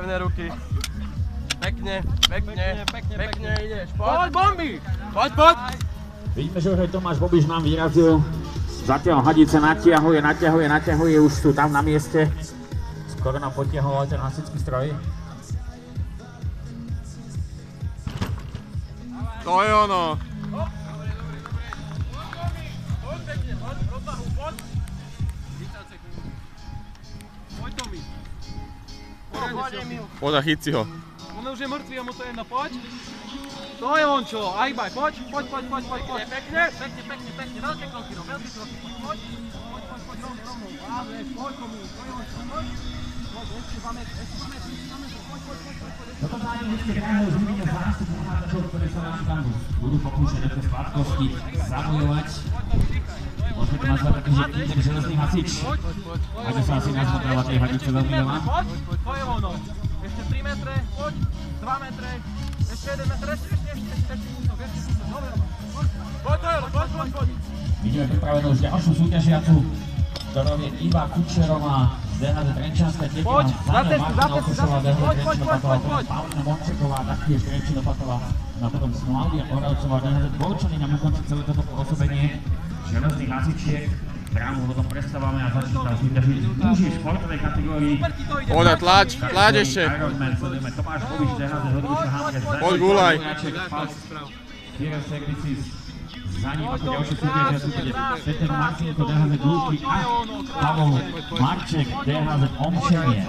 Pevné ruky. Pekne ideš. Poď, bomby! Poď! Vidíme, že už aj Tomáš Bobiš nám vyrazil. Zatiaľ hadice naťahuje, už sú tam na mieste. Skoro nám potiahol ten hasičský stroj. To je ono. Poď a chyť si ho. On už je mŕtvý a mu to jedno, poď. To je on čo, ajbaj, poď. Pekne, veľké kroky, poď. Poď, rovno, vážeš, poď komu, to je on čo, poď. Poď, ešte 2 metry, poď. Toto zájem vždycky hrajú z vyvinia zástupu hráčov, ktorí sa nám tam budú pokúšať do sladkosti zabojovať. Môžeme to nazvať taký, že Kinder železný hasič. Ako sa asi nazvotráva tej hadice veľmi veľa. Poď, to je ono. Ešte 3 metre, poď, 2 metre, ešte 1 metre, ešte dobre, poď. Vidíme pripravenú už ďalšiu súťažiacu, ktorou je Iva Kučerová z DHZ Trenčianska Teplá, Záňa Martina Okošová, DHZ Trenčinopatová, potom Paulina Mončeková, taktiež Trenčinopatová, a potom Slavia Oravcová, DHZ Dvorčany nám ukončí celé toto pôsobenie železných hasičiek, ktorú potom predstavujeme a začne sa súťažiť muži v športovej kategórii. Poď a tlač ešte. Ironman sledujeme Tomáš Bobiš, DHZ Hodruša Hamger, Poď gulaj. Kierer Services, za ním ako ďalšie súťažia súťaže Peter Marcinko, DHZ Glúky a Pavol Marček, DHZ Omšenie.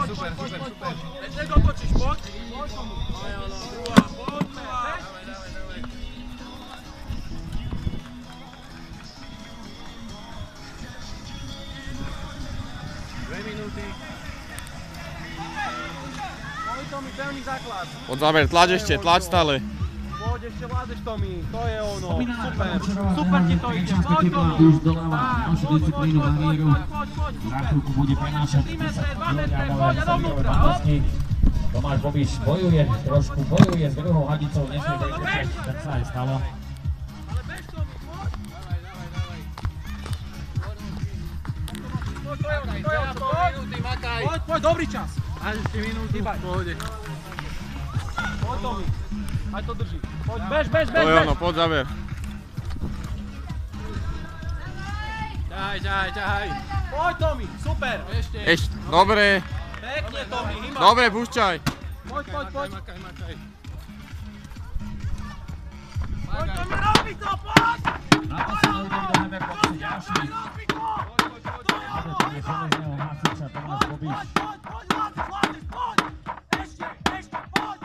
Ešte dotočíš, poď. Tomi, pevný základ. Pod záver, tlač stále. Poď, ešte vládeš, Tomi, to je ono, super ti to ide, poď, Už doláva ďalšiu disciplínu barieru. Za chvíľku bude prenášať 10 kg dovnútra. Tomáš Bobiš bojuje s druhou hadicou, nesmie prečkať, tak sa aj stalo. Poď, dobrý čas. Aj ešte minúty, pohode. Poď, Tomi. Aj to drží. Poď, bež. To je ono, pod záver. Ťahaj. Poď, Tomi, super. Ešte. Dobre. Pekne, Tomi, hýma. Dobre, púšťaj. Poď. Makaj. Poď, Tomi, robí to, poď. Na poslednú udobíme boxy ďalší. Ale to je železného hasiča Tomáš Bobiš. Poď. Ešte, poď.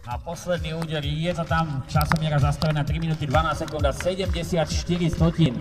Na posledný úder je to tam časomiera zastavená 3 minúty 12 sekúnd a 74 stotín.